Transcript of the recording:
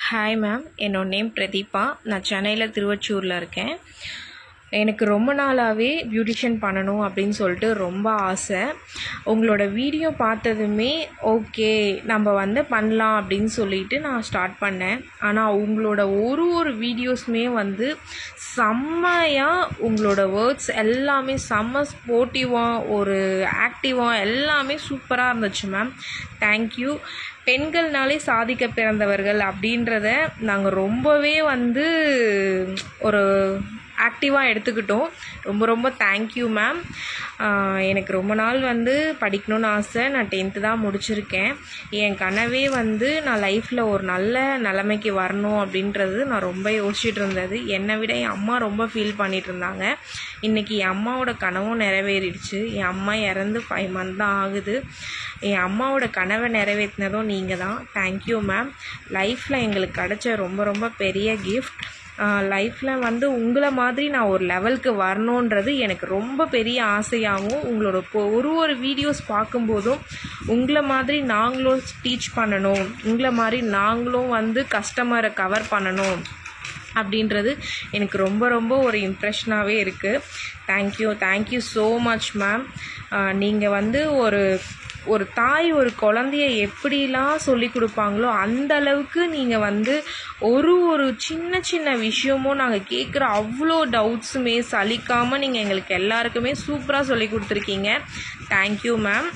Hi ma'am, என்னோட name Pratibha. நான் சென்னையில் திருவொற்றியூரில் இருக்கேன். எனக்கு ரொம்ப நாளாகவே பியூட்டிஷியன் பண்ணணும் அப்படின்னு சொல்லிட்டு ரொம்ப ஆசை. உங்களோட வீடியோ பார்த்ததுமே ஓகே நம்ம பண்ணலாம் அப்படின்னு சொல்லிட்டு நான் ஸ்டார்ட் பண்ணேன். ஆனால் உங்களோட ஒரு வீடியோஸுமே செம்மையாக உங்களோட வேர்ட்ஸ் எல்லாமே செம்ம ஸ்போர்ட்டிவாக ஒரு ஆக்டிவாக எல்லாமே சூப்பராக இருந்துச்சு மேம். தேங்க்யூ. பெண்கள்னாலே சாதிக்க பிறந்தவர்கள் அப்படின்றத நாங்கள் ரொம்பவே ஒரு ஆக்டிவாக எடுத்துக்கிட்டோம். ரொம்ப தேங்க்யூ மேம். எனக்கு ரொம்ப நாள் படிக்கணும்னு ஆசை. நான் 10th தான் முடிச்சிருக்கேன். என் கனவே நான் லைஃப்பில் ஒரு நல்ல நிலைமைக்கு வரணும் அப்படின்றது நான் ரொம்ப யோசிச்சுட்டு இருந்தது. என்னை விட என் அம்மா ரொம்ப ஃபீல் பண்ணிகிட்டு இருந்தாங்க. இன்றைக்கி என் அம்மாவோட கனவும் நிறைவேறிடுச்சு. என் அம்மா இறந்து 5 months தான் ஆகுது. என் அம்மாவோட கனவை நிறைவேற்றினதும் நீங்கள் தான். Thank you ma'am. லைஃப்பில் எங்களுக்கு கிடைச்ச ரொம்ப பெரிய கிஃப்ட். லைஃப்பில் உங்களை மாதிரி நான் ஒரு லெவலுக்கு வரணுன்றது எனக்கு ரொம்ப பெரிய ஆசையாகவும், உங்களோட ஒரு வீடியோஸ் பார்க்கும்போதும் உங்களை மாதிரி நாங்களும் டீச் பண்ணணும், உங்களை மாதிரி நாங்களும் கஸ்டமரை கவர் பண்ணணும் அப்படின்றது எனக்கு ரொம்ப ஒரு இம்ப்ரெஷனாகவே இருக்குது. Thank you so much ma'am. நீங்கள் ஒரு தாய் ஒரு குழந்தைய எப்படிலாம் சொல்லி கொடுப்பாங்களோ அந்த அளவுக்கு நீங்கள் ஒரு சின்ன விஷயமும் நாங்கள் கேட்குற அவ்வளோ டவுட்ஸுமே சலிக்காமல் நீங்கள் எங்களுக்கு எல்லாருக்குமே சூப்பராக சொல்லி கொடுத்துருக்கீங்க. Thank you ma'am.